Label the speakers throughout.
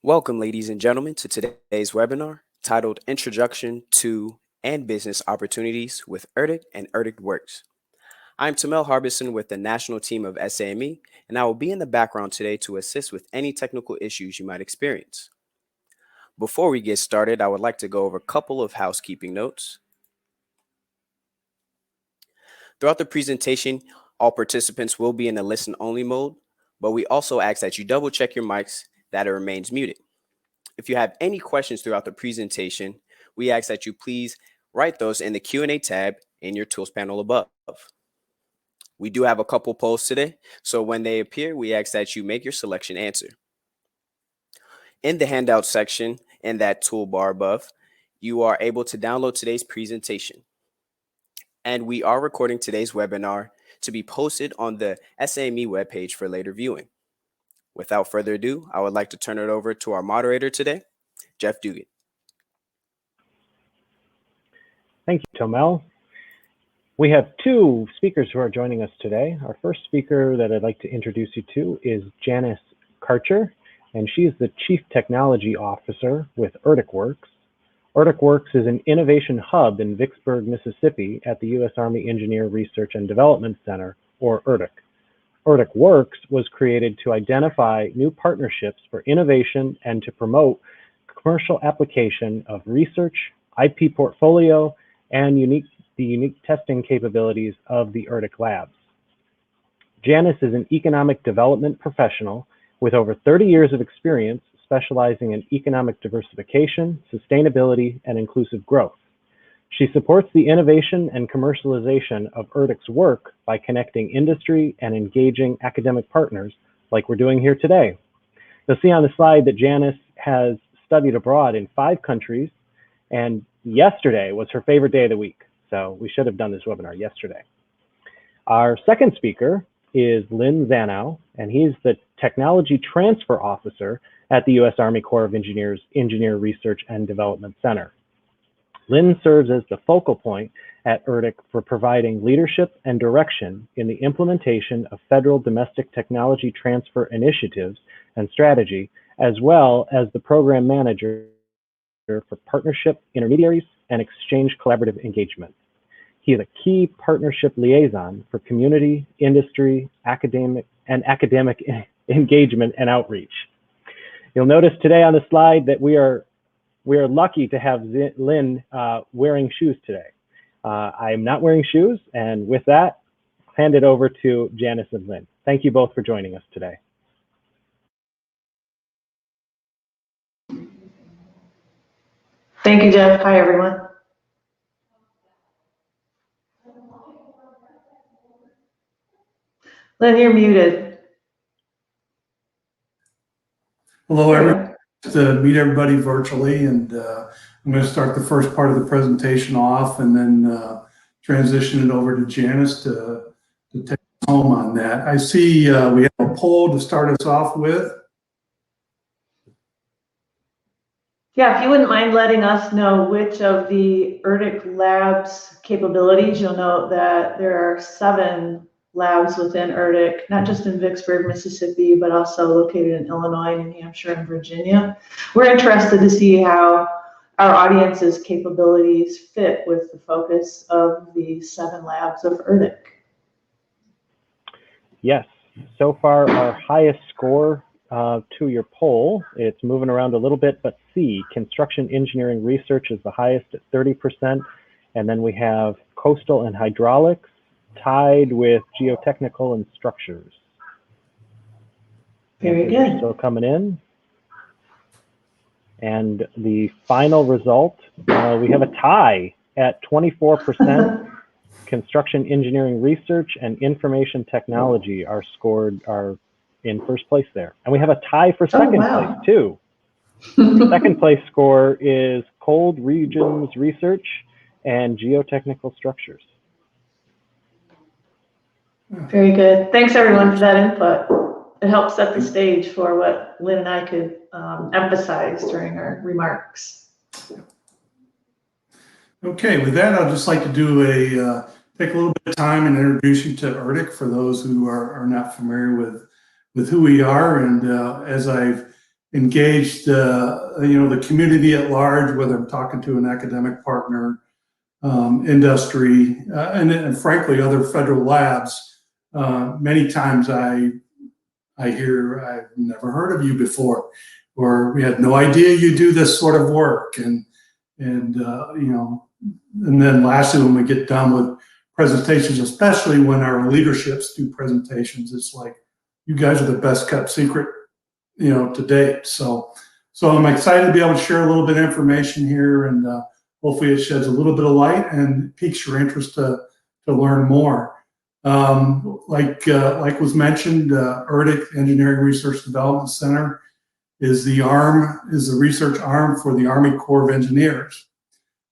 Speaker 1: Welcome, ladies and gentlemen, to today's webinar titled Introduction to and Business Opportunities with ERDC and ERDCWERX. I'm Tamel Harbison with the national team of SAME, and I will be in the background today to assist with any technical issues you might experience. Before we get started, I would like to go over a couple of housekeeping notes. Throughout the presentation, all participants will be in a listen-only mode, but we also ask that you double-check your mics that it remains muted. If you have any questions throughout the presentation, we ask that you please write those in the Q&A tab in your tools panel above. We do have a couple polls today, so when they appear, we ask that you make your selection answer. In the handout section in that toolbar above, you are able to download today's presentation. And we are recording today's webinar to be posted on the SAME webpage for later viewing. Without further ado, I would like to turn it over to our moderator today, Jeff Duguid.
Speaker 2: Thank you, Tomel. We have two speakers who are joining us today. Our first speaker that I'd like to introduce you to is Janice Karcher, and she is the Chief Technology Officer with ERDCWERX. ERDCWERX is an innovation hub in Vicksburg, Mississippi at the U.S. Army Engineer Research and Development Center, or ERDC. ERDCWERX was created to identify new partnerships for innovation and to promote commercial application of research, IP portfolio, and the unique testing capabilities of the ERDC labs. Janice is an economic development professional with over 30 years of experience specializing in economic diversification, sustainability, and inclusive growth. She supports the innovation and commercialization of ERDC's work by connecting industry and engaging academic partners like we're doing here today. You'll see on the slide that Janice has studied abroad in 5 countries, and yesterday was her favorite day of the week. So we should have done this webinar yesterday. Our second speaker is Lynn Zanow, and he's the Technology Transfer Officer at the U.S. Army Corps of Engineers Engineer Research and Development Center. Lynn serves as the focal point at ERDC for providing leadership and direction in the implementation of federal domestic technology transfer initiatives and strategy, as well as the program manager for partnership intermediaries and exchange collaborative engagement. He is a key partnership liaison for community, industry, academic engagement and outreach. You'll notice today on the slide that we are lucky to have Lynn wearing shoes today. I am not wearing shoes, and with that, hand it over to Janice and Lynn. Thank you both for joining us today.
Speaker 3: Thank you, Jeff. Hi, everyone. Lynn, you're muted.
Speaker 4: Hello, everyone. To meet everybody virtually, and I'm going to start the first part of the presentation off and then transition it over to Janice to take us home on that. I see we have a poll to start us off with.
Speaker 3: Yeah, if you wouldn't mind letting us know which of the ERDC labs capabilities, you'll note that there are 7 labs within ERDC, not just in Vicksburg, Mississippi, but also located in Illinois, New Hampshire, and Virginia. We're interested to see how our audience's capabilities fit with the focus of the 7 labs of ERDC.
Speaker 2: Yes, so far our highest score to your poll, it's moving around a little bit, but C, construction engineering research is the highest at 30%, and then we have coastal and hydraulics, tied with geotechnical and structures.
Speaker 3: Very good.
Speaker 2: Still coming in. And the final result, we have a tie at 24%. Construction engineering research and information technology are in first place there. And we have a tie for second place too. The second place score is cold regions research and geotechnical structures.
Speaker 3: Very good. Thanks, everyone, for that input. It helps set the stage for what Lynn and I could emphasize during our remarks.
Speaker 4: Okay, with that, I'd just like to do take a little bit of time and introduce you to ERDC for those who are not familiar with who we are. And as I've engaged, the community at large, whether I'm talking to an academic partner, industry, and frankly, other federal labs. Many times I hear, I've never heard of you before, or we had no idea you do this sort of work. And then lastly, when we get done with presentations, especially when our leaderships do presentations, it's like, you guys are the best kept secret, to date. So I'm excited to be able to share a little bit of information here, and hopefully it sheds a little bit of light and piques your interest to learn more. Like was mentioned, ERDC, Engineering Research Development Center, is the research arm for the Army Corps of Engineers.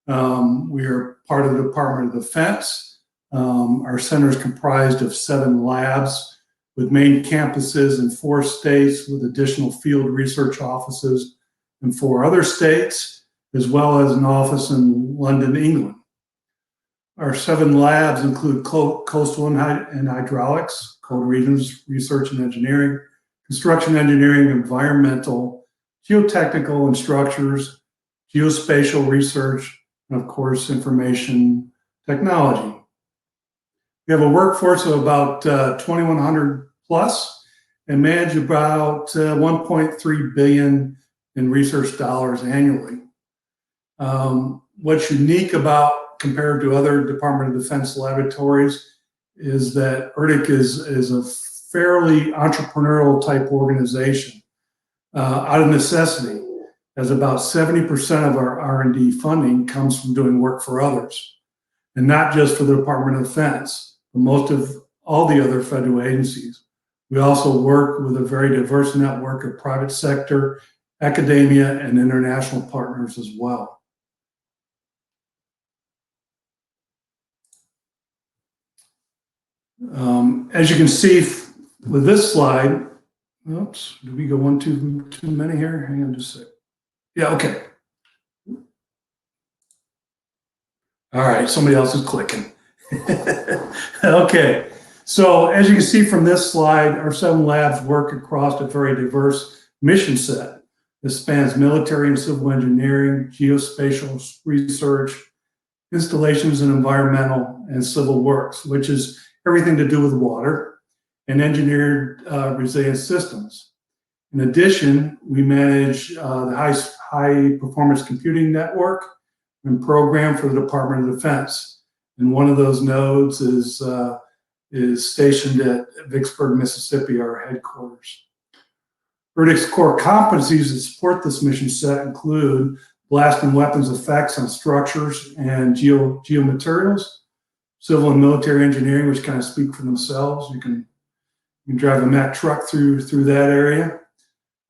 Speaker 4: We are part of the Department of Defense. Our center is comprised of 7 labs with main campuses in 4 states, with additional field research offices in 4 other states, as well as an office in London, England. Our 7 labs include coastal and hydraulics, cold regions, research and engineering, construction engineering, environmental, geotechnical and structures, geospatial research, and of course, information technology. We have a workforce of about 2,100 plus and manage about 1.3 billion in research dollars annually. What's unique about, compared to other Department of Defense laboratories, is that ERDC is a fairly entrepreneurial type organization out of necessity, as about 70% of our R&D funding comes from doing work for others, and not just for the Department of Defense, but most of all the other federal agencies. We also work with a very diverse network of private sector, academia, and international partners as well. As you can see with this slide, oops, did we go one too many here? Hang on just a sec. Yeah, okay. All right, somebody else is clicking. Okay, so as you can see from this slide, our 7 labs work across a very diverse mission set. This spans military and civil engineering, geospatial research, installations in environmental and civil works, which is everything to do with water, and engineered resilient systems. In addition, we manage the high performance computing network and program for the Department of Defense. And one of those nodes is stationed at Vicksburg, Mississippi, our headquarters. ERDC's core competencies that support this mission set include blast and weapons effects on structures and geomaterials, civil and military engineering, which kind of speak for themselves. You can drive a Mack truck through that area.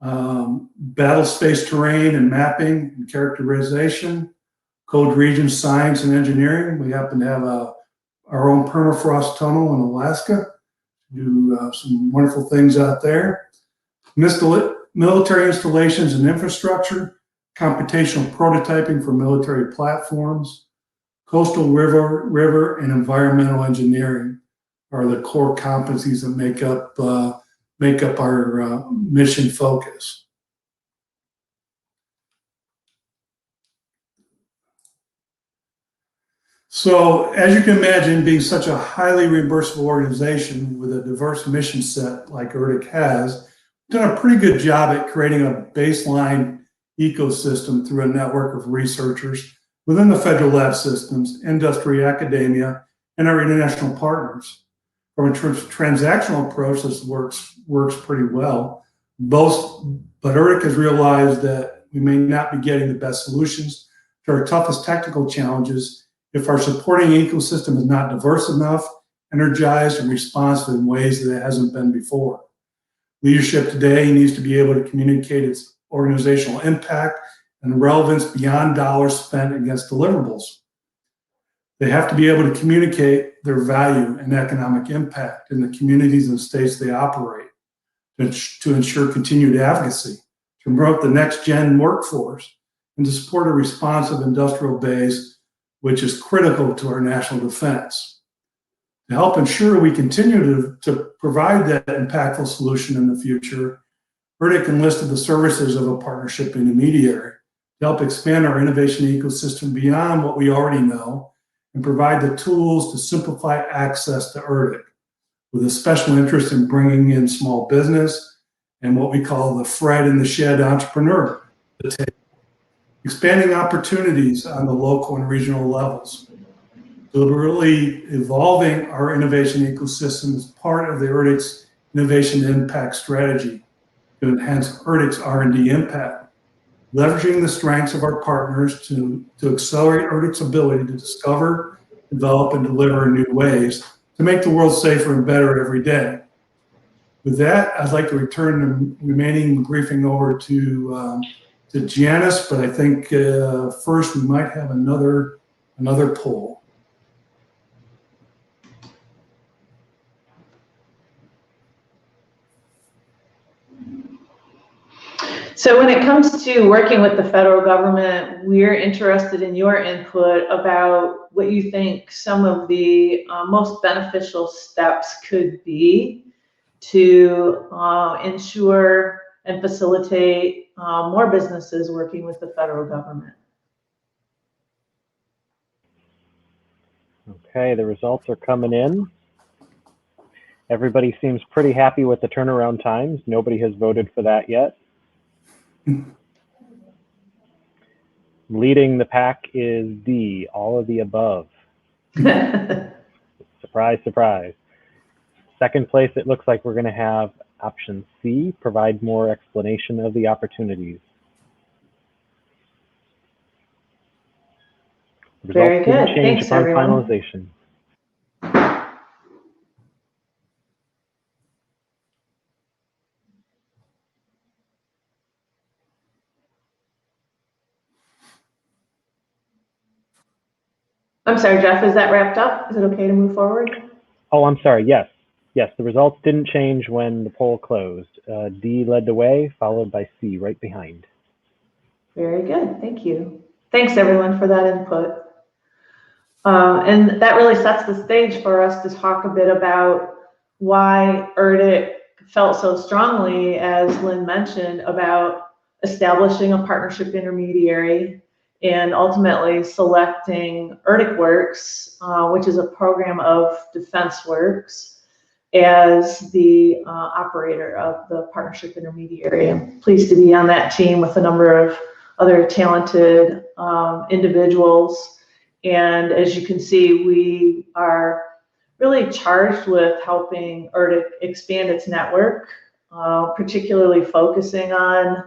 Speaker 4: Battle space terrain and mapping and characterization, cold region science and engineering. We happen to have our own permafrost tunnel in Alaska. Do some wonderful things out there. Military installations and infrastructure, computational prototyping for military platforms, coastal river and environmental engineering are the core competencies that make up our mission focus. So as you can imagine, being such a highly reimbursable organization with a diverse mission set like ERDC has, we've done a pretty good job at creating a baseline ecosystem through a network of researchers within the federal lab systems, industry, academia, and our international partners. From a transactional approach, this works pretty well. But ERDC has realized that we may not be getting the best solutions to our toughest technical challenges if our supporting ecosystem is not diverse enough, energized, and responsive in ways that it hasn't been before. Leadership today needs to be able to communicate its organizational impact and relevance beyond dollars spent against deliverables. They have to be able to communicate their value and economic impact in the communities and states they operate to ensure continued advocacy, to promote the next gen workforce, and to support a responsive industrial base, which is critical to our national defense. To help ensure we continue to provide that impactful solution in the future, ERDC enlisted the services of a partnership intermediary to help expand our innovation ecosystem beyond what we already know and provide the tools to simplify access to ERDC, with a special interest in bringing in small business and what we call the Fred in the Shed entrepreneur, expanding opportunities on the local and regional levels. So really evolving our innovation ecosystem as part of the ERDC's innovation impact strategy to enhance ERDC's R&D impact, leveraging the strengths of our partners to accelerate ERDC's ability to discover, develop, and deliver in new ways to make the world safer and better every day. With that, I'd like to return the remaining briefing over to Janice, but I think first we might have another poll.
Speaker 3: So when it comes to working with the federal government, we're interested in your input about what you think some of the most beneficial steps could be to ensure and facilitate more businesses working with the federal government.
Speaker 2: Okay, the results are coming in. Everybody seems pretty happy with the turnaround times. Nobody has voted for that yet. Leading the pack is D, all of the above. Surprise, surprise. Second place, it looks like we're going to have option C, provide more explanation of the opportunities. The
Speaker 3: Very
Speaker 2: results didn't
Speaker 3: good.
Speaker 2: change
Speaker 3: Thanks,
Speaker 2: upon
Speaker 3: everyone.
Speaker 2: finalization.
Speaker 3: I'm sorry, Jeff, is that wrapped up? Is it okay to move forward?
Speaker 2: Oh, I'm sorry. Yes. Yes, the results didn't change when the poll closed. D led the way, followed by C right behind.
Speaker 3: Very good. Thank you. Thanks, everyone, for that input. And that really sets the stage for us to talk a bit about why ERDC felt so strongly, as Lynn mentioned, about establishing a partnership intermediary and ultimately selecting ERDCWERX, which is a program of DEFENSEWERX, as the operator of the partnership intermediary. I'm pleased to be on that team with a number of other talented individuals. And as you can see, we are really charged with helping ERDC expand its network, particularly focusing on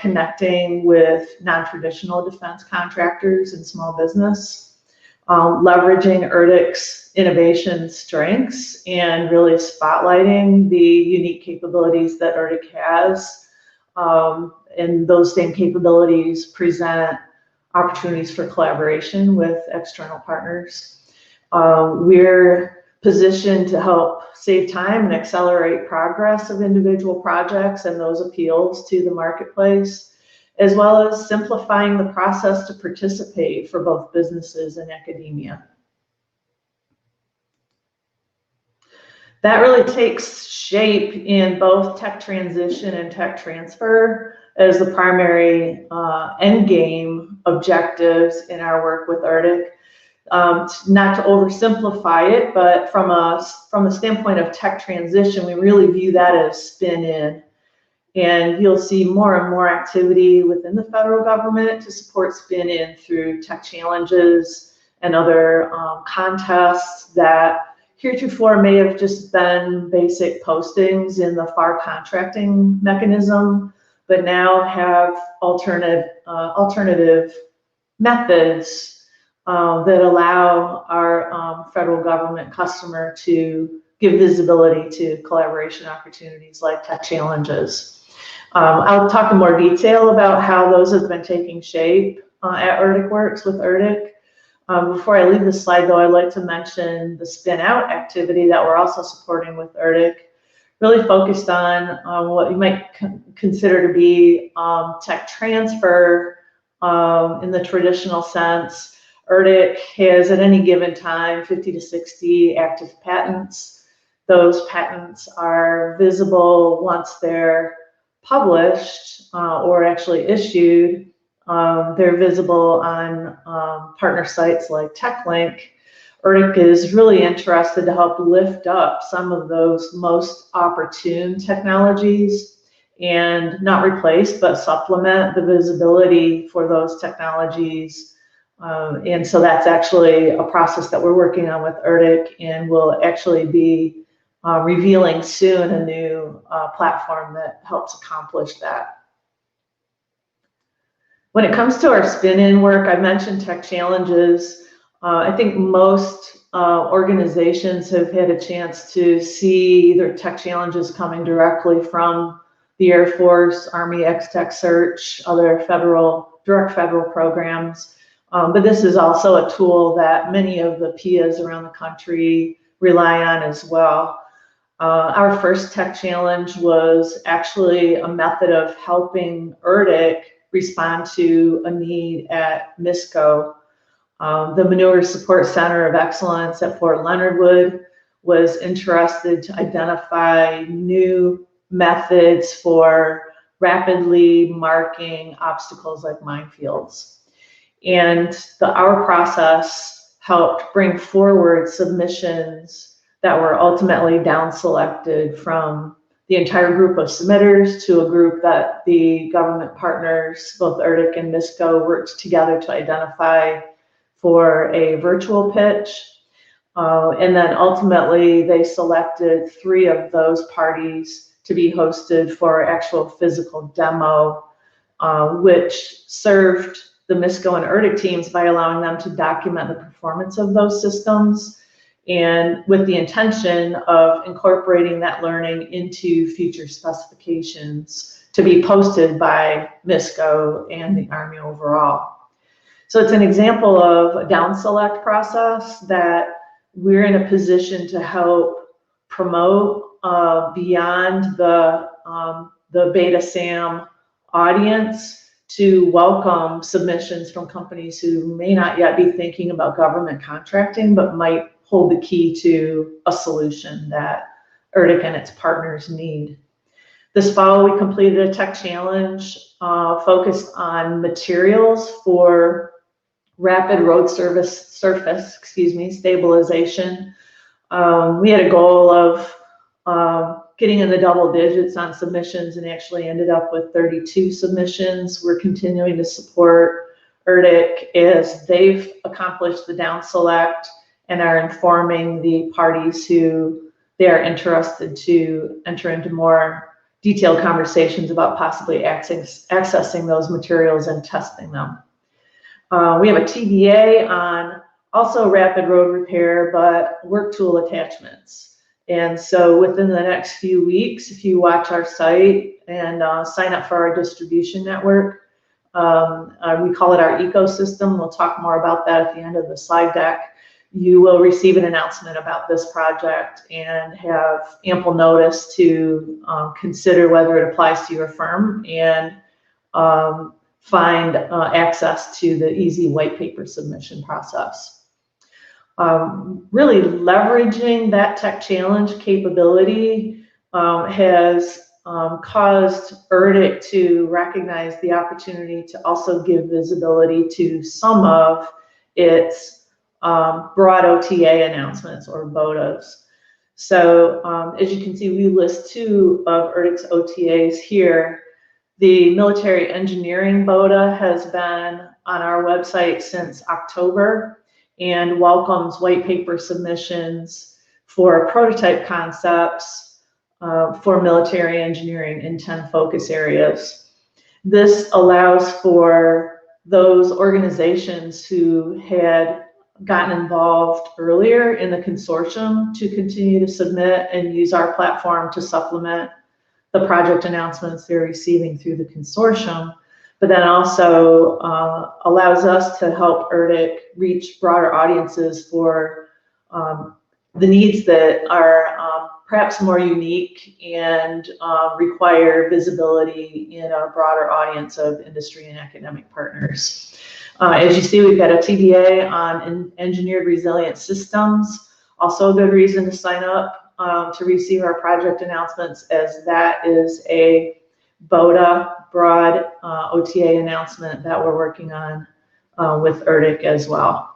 Speaker 3: connecting with non-traditional defense contractors and small business, leveraging ERDC's innovation strengths and really spotlighting the unique capabilities that ERDC has. And those same capabilities present opportunities for collaboration with external partners. We're positioned to help save time and accelerate progress of individual projects and those appeals to the marketplace, as well as simplifying the process to participate for both businesses and academia. That really takes shape in both tech transition and tech transfer as the primary end game objectives in our work with ERDC. Not to oversimplify it, but from a standpoint of tech transition, we really view that as spin-in. And you'll see more and more activity within the federal government to support spin-in through tech challenges and other contests that heretofore may have just been basic postings in the FAR contracting mechanism, but now have alternative methods that allow our federal government customer to give visibility to collaboration opportunities like tech challenges. I'll talk in more detail about how those have been taking shape at ERDCWERX with ERDC. Before I leave this slide, though, I'd like to mention the spin-out activity that we're also supporting with ERDC, really focused on what you might consider to be tech transfer in the traditional sense. ERDC has at any given time 50 to 60 active patents. Those patents are visible once they're published or actually issued. They're visible on partner sites like TechLink. ERDC is really interested to help lift up some of those most opportune technologies and not replace, but supplement the visibility for those technologies. And so that's actually a process that we're working on with ERDC, and we'll actually be revealing soon a new platform that helps accomplish that. When it comes to our spin-in work, I mentioned tech challenges. I think most organizations have had a chance to see either tech challenges coming directly from the Air Force, Army X-Tech Search, other direct federal programs. But this is also a tool that many of the PIAs around the country rely on as well. Our first tech challenge was actually a method of helping ERDC respond to a need at MISCO. The Manure Support Center of Excellence at Fort Leonard Wood was interested to identify new methods for rapidly marking obstacles like minefields. And our process helped bring forward submissions that were ultimately down selected from the entire group of submitters to a group that the government partners, both ERDC and MISCO, worked together to identify for a virtual pitch. And then ultimately they selected 3 of those parties to be hosted for actual physical demo, which served the MISCO and ERDC teams by allowing them to document the performance of those systems, and with the intention of incorporating that learning into future specifications to be posted by MISCO and the Army overall. So it's an example of a down select process that we're in a position to help promote beyond the Beta SAM audience, to welcome submissions from companies who may not yet be thinking about government contracting, but might hold the key to a solution that ERDC and its partners need. This fall, we completed a tech challenge focused on materials for rapid road surface stabilization. We had a goal of getting in the double digits on submissions and actually ended up with 32 submissions. We're continuing to support ERDC as they've accomplished the down select and are informing the parties who they are interested to enter into more detailed conversations about possibly accessing those materials and testing them. We have a TBA on also rapid road repair, but work tool attachments. And so within the next few weeks, if you watch our site and sign up for our distribution network, we call it our ecosystem. We'll talk more about that at the end of the slide deck. You will receive an announcement about this project and have ample notice to consider whether it applies to your firm and find access to the easy white paper submission process. Really leveraging that tech challenge capability has caused ERDC to recognize the opportunity to also give visibility to some of its broad OTA announcements, or BOTAs. So as you can see, we list 2 of ERDC's OTAs here. The military engineering BOTA has been on our website since October and welcomes white paper submissions for prototype concepts for military engineering in 10 focus areas. This allows for those organizations who had gotten involved earlier in the consortium to continue to submit and use our platform to supplement the project announcements they're receiving through the consortium, but then also allows us to help ERDC reach broader audiences for the needs that are perhaps more unique and require visibility in a broader audience of industry and academic partners. As you see, we've got a TBA on engineered resilient systems, also a good reason to sign up to receive our project announcements, as that is a BOTA, broad OTA announcement that we're working on with ERDC as well.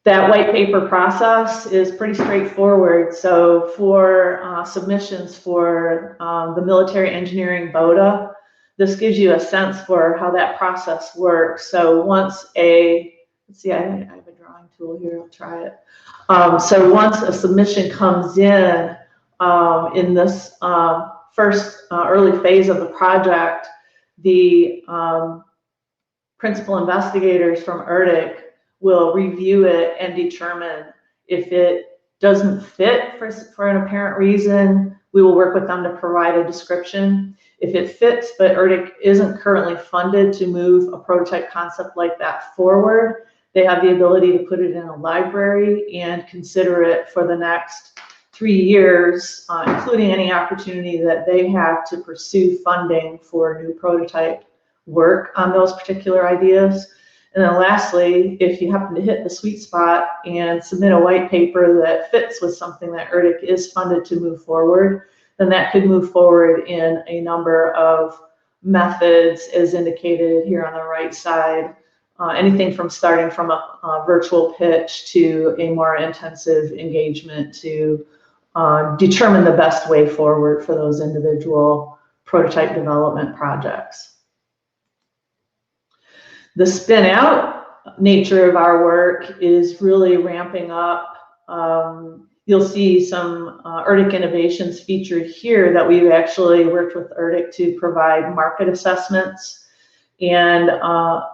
Speaker 3: That white paper process is pretty straightforward. So for submissions for the military engineering BOTA, this gives you a sense for how that process works. So once let's see, I have a drawing tool here, I'll try it. So once a submission comes in this first early phase of the project, the principal investigators from ERDC will review it and determine if it doesn't fit for an apparent reason. We will work with them to provide a description. If it fits, but ERDC isn't currently funded to move a prototype concept like that forward, they have the ability to put it in a library and consider it for the next 3 years, including any opportunity that they have to pursue funding for new prototype work on those particular ideas. And then lastly, if you happen to hit the sweet spot and submit a white paper that fits with something that ERDC is funded to move forward, then that could move forward in a number of methods as indicated here on the right side. Anything from starting from a virtual pitch to a more intensive engagement to determine the best way forward for those individual prototype development projects. The spin out nature of our work is really ramping up. You'll see some ERDC innovations featured here that we've actually worked with ERDC to provide market assessments, and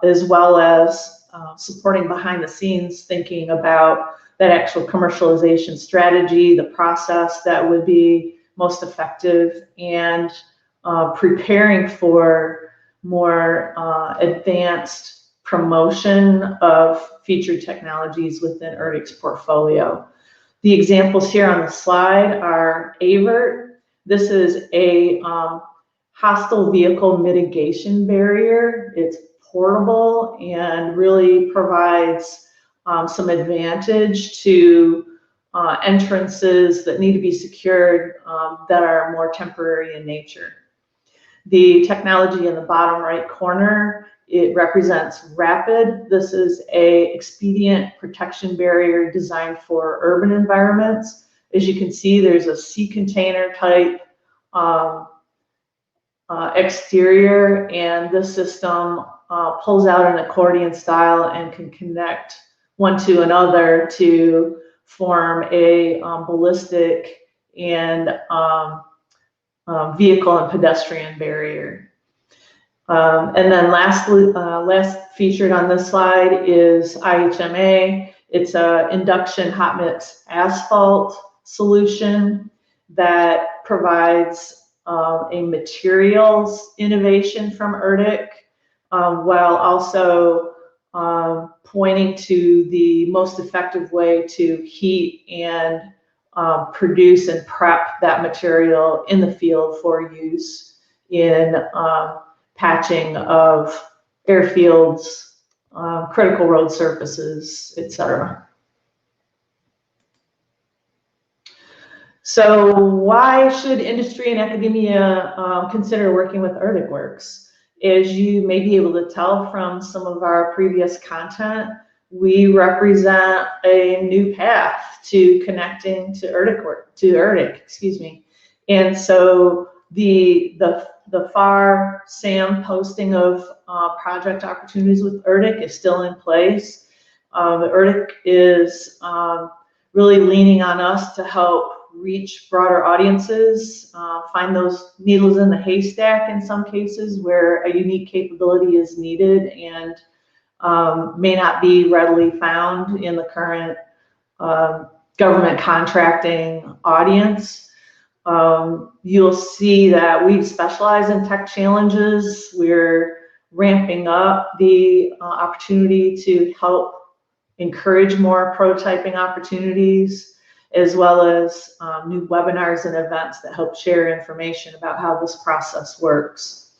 Speaker 3: as well as supporting behind the scenes thinking about that actual commercialization strategy, the process that would be most effective, and preparing for more advanced promotion of featured technologies within ERDC's portfolio. The examples here on the slide are AVERT. This is a hostile vehicle mitigation barrier. It's portable and really provides some advantage to entrances that need to be secured that are more temporary in nature. The technology in the bottom right corner, it represents RAPID. This is a expedient protection barrier designed for urban environments. As you can see, there's a sea container type exterior, and this system pulls out an accordion style and can connect one to another to form a ballistic and vehicle and pedestrian barrier. And then last featured on this slide is IHMA. It's an induction hot mix asphalt solution that provides a materials innovation from ERDC, while also pointing to the most effective way to heat and produce and prep that material in the field for use in patching of airfields, critical road surfaces, etc. So why should industry and academia consider working with ERDCWERX? As you may be able to tell from some of our previous content, we represent a new path to connecting to ERDC, excuse me. And so the FAR SAM posting of project opportunities with ERDC is still in place. ERDC is really leaning on us to help reach broader audiences, find those needles in the haystack in some cases where a unique capability is needed and may not be readily found in the current government contracting audience. You'll see that we specialize in tech challenges. We're ramping up the opportunity to help encourage more prototyping opportunities, as well as new webinars and events that help share information about how this process works.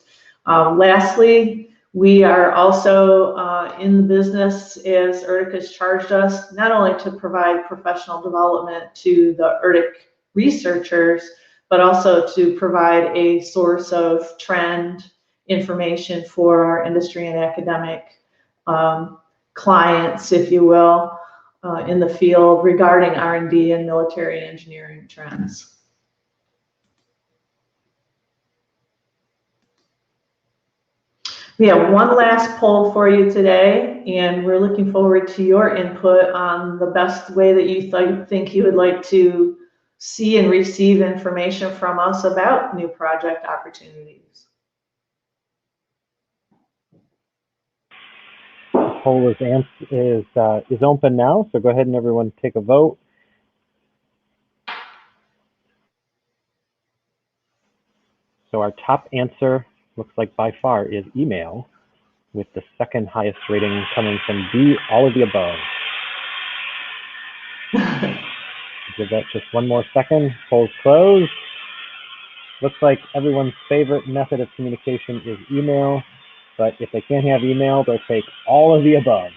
Speaker 3: Lastly, we are also in the business, as ERDC has charged us, not only to provide professional development to the ERDC researchers, but also to provide a source of trend information for our industry and academic clients, if you will, in the field regarding R&D and military engineering trends. We have one last poll for you today, and we're looking forward to your input on the best way that you think you would like to see and receive information from us about new project opportunities.
Speaker 2: The poll is open now, so go ahead and everyone take a vote. So our top answer looks like by far is email, with the second highest rating coming from D, all of the above. Give that just one more second. Poll's closed. Looks like everyone's favorite method of communication is email, but if they can't have email, they'll take all of the above.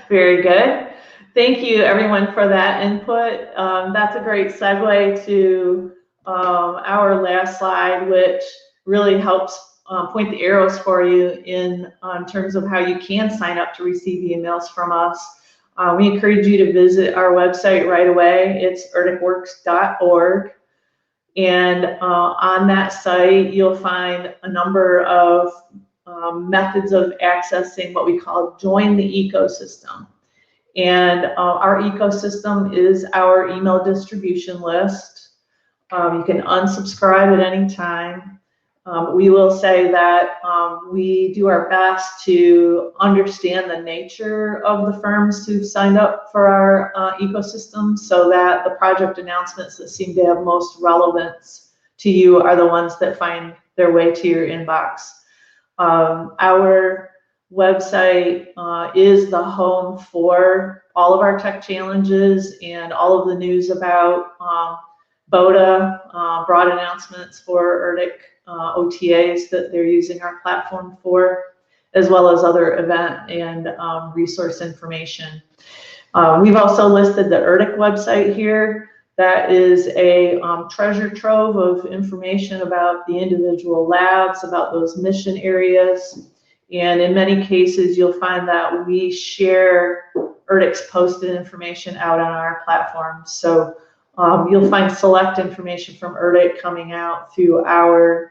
Speaker 3: Very good. Thank you, everyone, for that input. That's a great segue to our last slide, which really helps point the arrows for you in terms of how you can sign up to receive emails from us. We encourage you to visit our website right away. It's ERDCWERX.org. And on that site, you'll find a number of methods of accessing what we call join the ecosystem. And our ecosystem is our email distribution list. You can unsubscribe at any time. We will say that we do our best to understand the nature of the firms who've signed up for our ecosystem, so that the project announcements that seem to have most relevance to you are the ones that find their way to your inbox. Our website is the home for all of our tech challenges and all of the news about BOTA, broad announcements for ERDC OTAs that they're using our platform for, as well as other event and resource information. We've also listed the ERDC website here. That is a treasure trove of information about the individual labs, about those mission areas. And in many cases, you'll find that we share ERDC's posted information out on our platform. So you'll find select information from ERDC coming out through our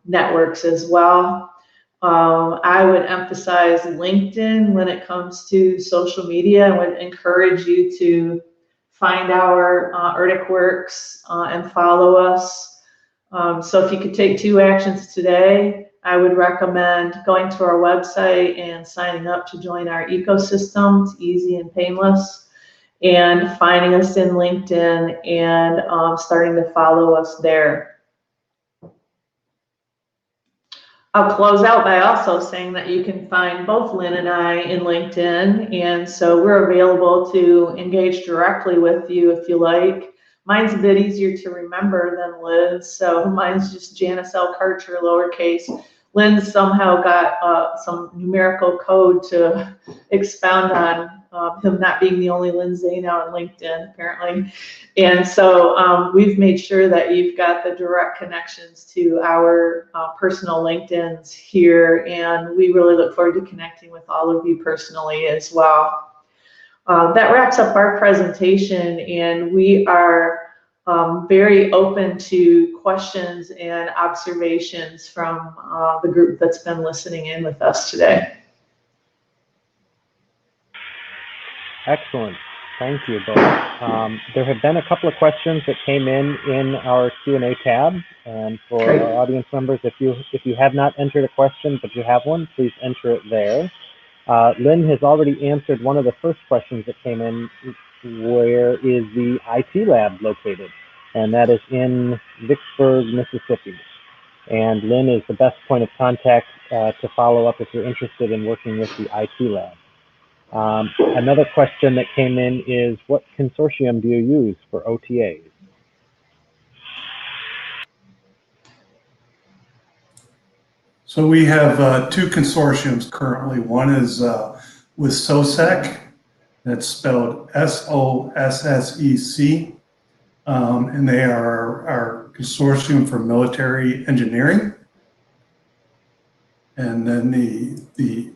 Speaker 3: networks as well. I would emphasize LinkedIn when it comes to social media. I would encourage you to find our ERDCWERX and follow us. So if you could take 2 actions today, I would recommend going to our website and signing up to join our ecosystem. It's easy and painless. And finding us in LinkedIn and starting to follow us there. I'll close out by also saying that you can find both Lynn and I in LinkedIn, and so we're available to engage directly with you if you like. Mine's a bit easier to remember than Lynn's, so mine's just Janice L. Karcher, lowercase. Lynn somehow got some numerical code to expound on him not being the only Lynn Zano on LinkedIn, apparently. And so we've made sure that you've got the direct connections to our personal LinkedIns here, and we really look forward to connecting with all of you personally as well. That wraps up our presentation, and we are very open to questions and observations from the group that's been listening in with us today.
Speaker 2: Excellent. Thank you both. There have been a couple of questions that came in our Q&A tab. And for our audience members, if you have not entered a question, but you have one, please enter it there. Lynn has already answered one of the first questions that came in. Where is the IT lab located? And that is in Vicksburg, Mississippi. And Lynn is the best point of contact to follow up if you're interested in working with the IT lab. Another question that came in is, what consortium do you use for OTAs?
Speaker 4: So we have 2 consortiums currently. One is with SOSEC, that's spelled SOSSEC, and they are our consortium for military engineering. And then the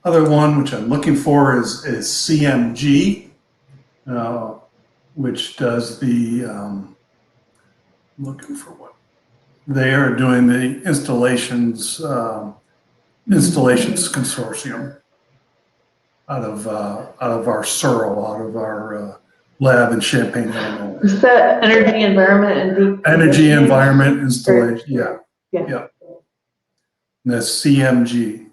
Speaker 4: other one, which I'm looking for, is CMG, which does the, looking for what? They are doing the installations consortium out of our SURL, out of our lab in Champaign, Illinois.
Speaker 3: Is that energy, environment, and
Speaker 4: Energy, environment, installation,
Speaker 3: yeah.
Speaker 4: Yeah. And that's CMG.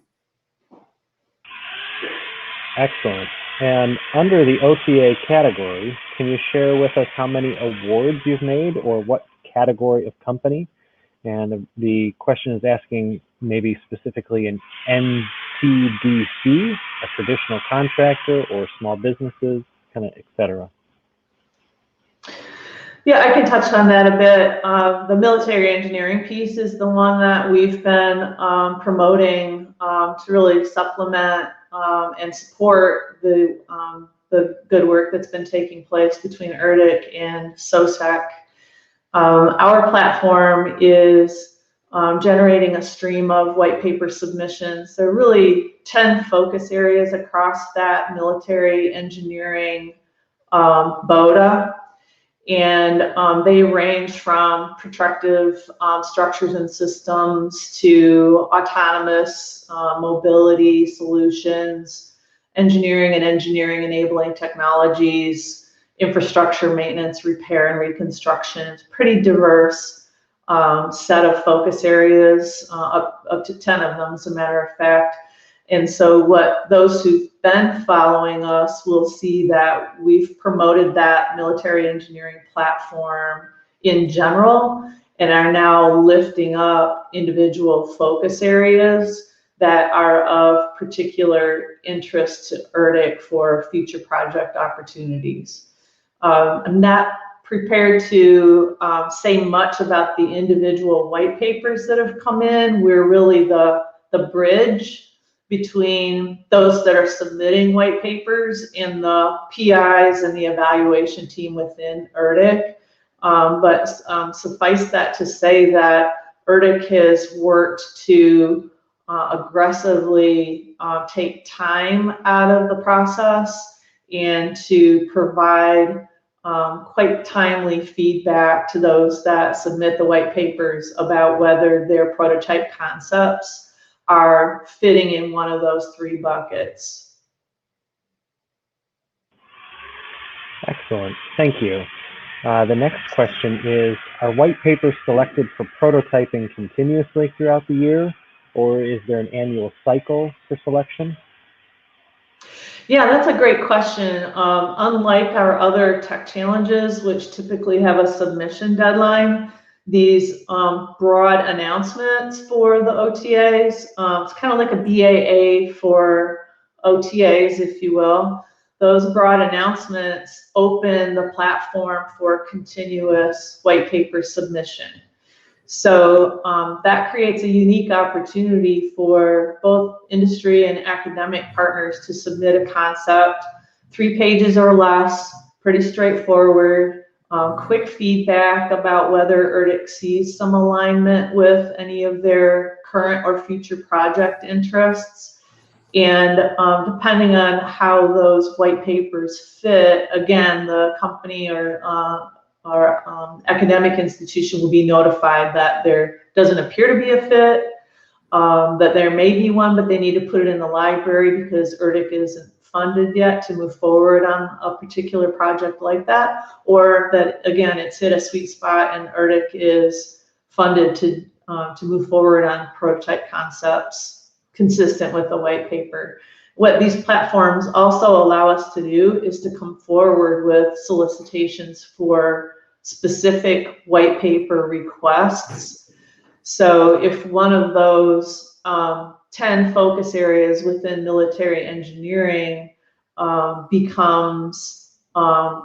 Speaker 2: Excellent. And under the OTA category, can you share with us how many awards you've made or what category of company? And the question is asking maybe specifically an NTDC, a traditional contractor, or small businesses, kind of, et cetera.
Speaker 3: Yeah, I can touch on that a bit. The military engineering piece is the one that we've been promoting to really supplement and support the good work that's been taking place between ERDC and SOSEC. Our platform is generating a stream of white paper submissions. There are really 10 focus areas across that military engineering BOTA. And they range from protective structures and systems to autonomous mobility solutions, engineering and engineering enabling technologies, infrastructure maintenance, repair, and reconstruction. It's a pretty diverse set of focus areas, up to 10 of them, as a matter of fact. And so what those who've been following us will see that we've promoted that military engineering platform in general and are now lifting up individual focus areas that are of particular interest to ERDC for future project opportunities. I'm not prepared to say much about the individual white papers that have come in. We're really the bridge between those that are submitting white papers and the PIs and the evaluation team within ERDC. But suffice that to say that ERDC has worked to aggressively take time out of the process and to provide quite timely feedback to those that submit the white papers about whether their prototype concepts are fitting in one of those 3 buckets.
Speaker 2: Excellent, thank you. The next question is, are white papers selected for prototyping continuously throughout the year, or is there an annual cycle for selection?
Speaker 3: Yeah, that's a great question. Unlike our other tech challenges, which typically have a submission deadline, these broad announcements for the OTAs, it's kind of like a BAA for OTAs, if you will. Those broad announcements open the platform for continuous white paper submission. So that creates a unique opportunity for both industry and academic partners to submit a concept, 3 pages or less, pretty straightforward, quick feedback about whether ERDC sees some alignment with any of their current or future project interests. And depending on how those white papers fit, again, the company or academic institution will be notified that there doesn't appear to be a fit, that there may be one, but they need to put it in the library because ERDC isn't funded yet to move forward on a particular project like that, or that, again, it's hit a sweet spot and ERDC is funded to move forward on prototype concepts consistent with the white paper. What these platforms also allow us to do is to come forward with solicitations for specific white paper requests. So if one of those 10 focus areas within military engineering becomes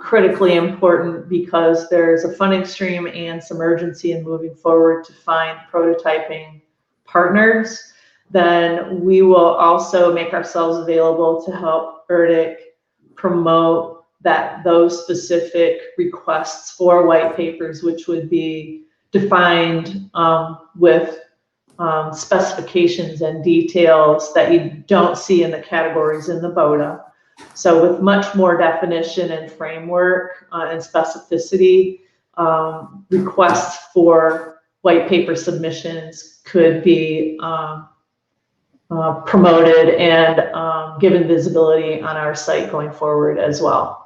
Speaker 3: critically important because there's a funding stream and some urgency in moving forward to find prototyping partners, then we will also make ourselves available to help ERDC promote those specific requests for white papers, which would be defined with specifications and details that you don't see in the categories in the BOTA. So with much more definition and framework and specificity, requests for white paper submissions could be promoted and given visibility on our site going forward as well.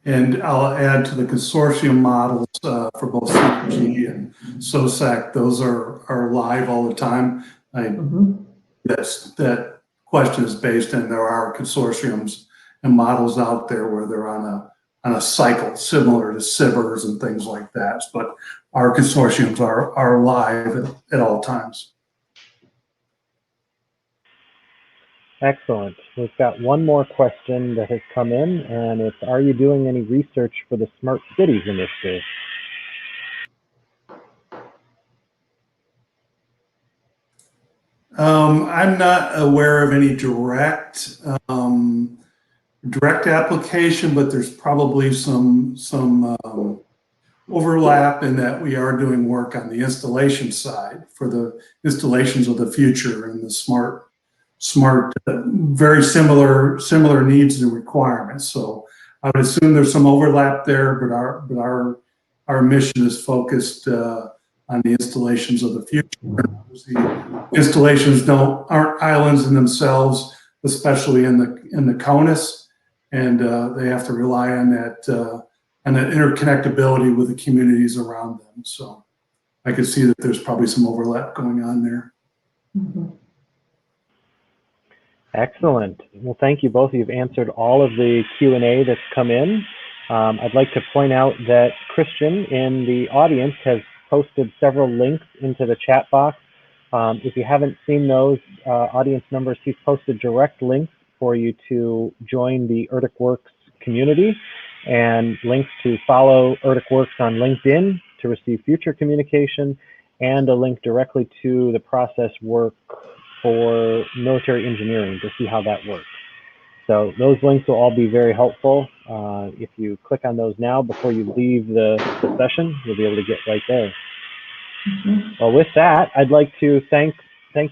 Speaker 4: And I'll add to the consortium models for both CPG and SOSAC. Those are live all the time. That question is based on there are consortiums and models out there where they're on a cycle similar to SIBRs and things like that. But our consortiums are live at all times.
Speaker 2: Excellent. We've got one more question that has come in, and it's, are you doing any research for the Smart Cities initiative?
Speaker 4: I'm not aware of any direct application, but there's probably some overlap in that we are doing work on the installation side for the installations of the future and the smart, very similar needs and requirements. So I would assume there's some overlap there, but our mission is focused on the installations of the future. The installations aren't islands in themselves, especially in the CONUS, and they have to rely on that interconnectability with the communities around them. So I could see that there's probably some overlap going on there.
Speaker 2: Excellent. Well, thank you both. You've answered all of the Q&A that's come in. I'd like to point out that Christian in the audience has posted several links into the chat box. If you haven't seen those audience numbers, he's posted direct links for you to join the ERDCWERX community and links to follow ERDCWERX on LinkedIn to receive future communication, and a link directly to the process work for military engineering to see how that works. So those links will all be very helpful. If you click on those now before you leave the session, you'll be able to get right there. Well, with that, I'd like to thank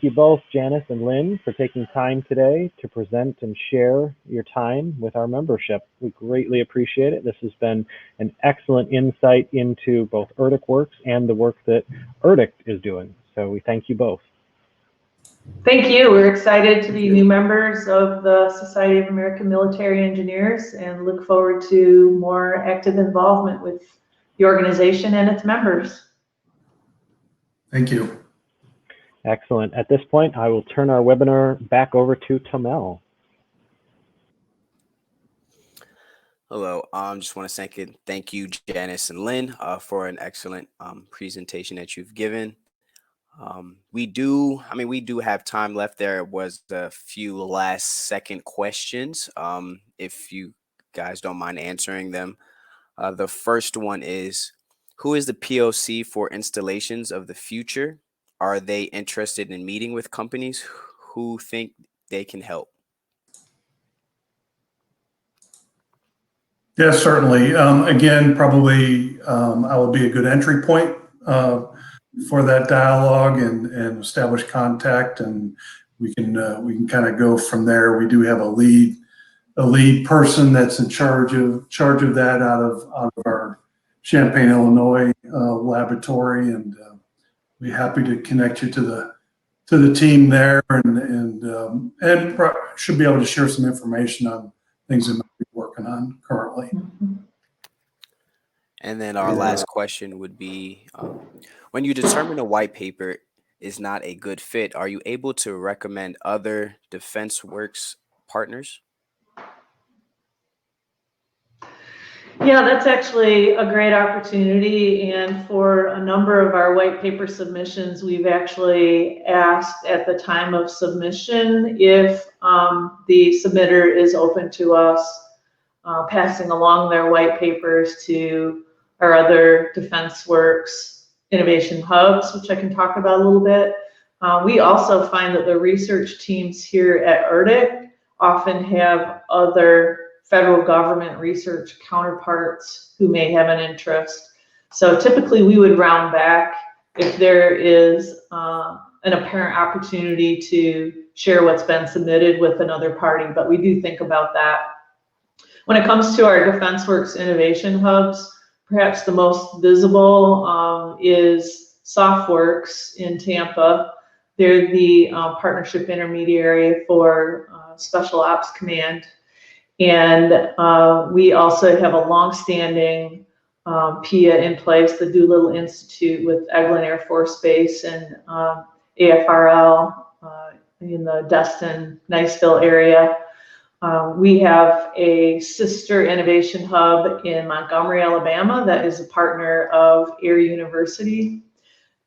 Speaker 2: you both, Janice and Lynn, for taking time today to present and share your time with our membership. We greatly appreciate it. This has been an excellent insight into both ERDCWERX and the work that ERDC is doing. So we thank you both.
Speaker 3: Thank you. We're excited to be new members of the Society of American Military Engineers and look forward to more active involvement with the organization and its members.
Speaker 4: Thank you.
Speaker 2: Excellent. At this point, I will turn our webinar back over to Tomel.
Speaker 1: Hello. Just want to thank you, Janice and Lynn, for an excellent presentation that you've given. We do have time left. There was a few last-second questions. If you guys don't mind answering them. The first one is, who is the POC for installations of the future? Are they interested in meeting with companies who think they can help?
Speaker 4: Yes, certainly. Again, probably I will be a good entry point for that dialogue and establish contact, and we can kind of go from there. We do have a lead person that's in charge of that out of our Champaign, Illinois laboratory, and we're happy to connect you to the team there, and should be able to share some information on things that we're working on currently.
Speaker 1: And then our last question would be, when you determine a white paper is not a good fit, are you able to recommend other DEFENSEWERX partners?
Speaker 3: Yeah, that's actually a great opportunity. And for a number of our white paper submissions, we've actually asked at the time of submission if the submitter is open to us passing along their white papers to our other DEFENSEWERX innovation hubs, which I can talk about a little bit. We also find that the research teams here at ERDC often have other federal government research counterparts who may have an interest. So typically we would round back if there is an apparent opportunity to share what's been submitted with another party, but we do think about that. When it comes to our DefenseWERX innovation hubs, perhaps the most visible is SoftWorks in Tampa. They're the partnership intermediary for Special Ops Command. And we also have a long-standing PIA in place, the Doolittle Institute with Eglin Air Force Base and AFRL in the Destin, Niceville area. We have a sister innovation hub in Montgomery, Alabama that is a partner of Air University.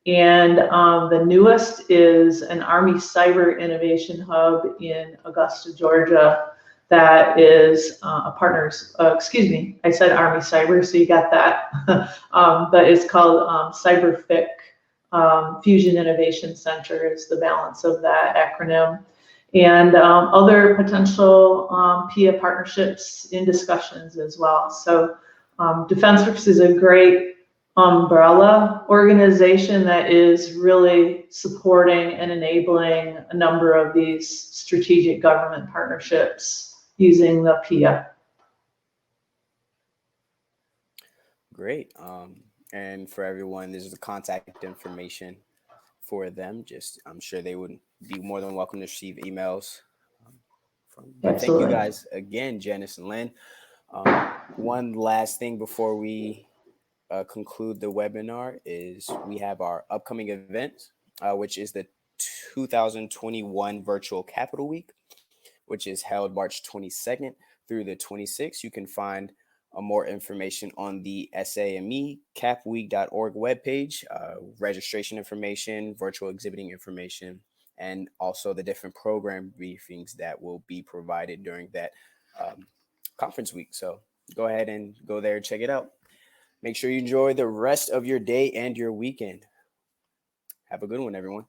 Speaker 3: And the newest is an Army Cyber Innovation Hub in Augusta, Georgia that is a partner's, excuse me, I said Army Cyber, so you got that. But it's called CyberFIC, Fusion Innovation Center is the balance of that acronym. And other potential PIA partnerships in discussions as well. So DefenseWERX is a great umbrella organization that is really supporting and enabling a number of these strategic government partnerships using the PIA.
Speaker 1: Great. And for everyone, this is the contact information for them. Just, I'm sure they would be more than welcome to receive emails. But thank you guys again, Janice and Lynn. One last thing before we conclude the webinar is we have our upcoming events, which is the 2021 Virtual Capital Week, which is held March 22nd through the 26th. You can find more information on the SAME capweek.org webpage, registration information, virtual exhibiting information, and also the different program briefings that will be provided during that conference week. So go ahead and go there and check it out. Make sure you enjoy the rest of your day and your weekend. Have a good one, everyone.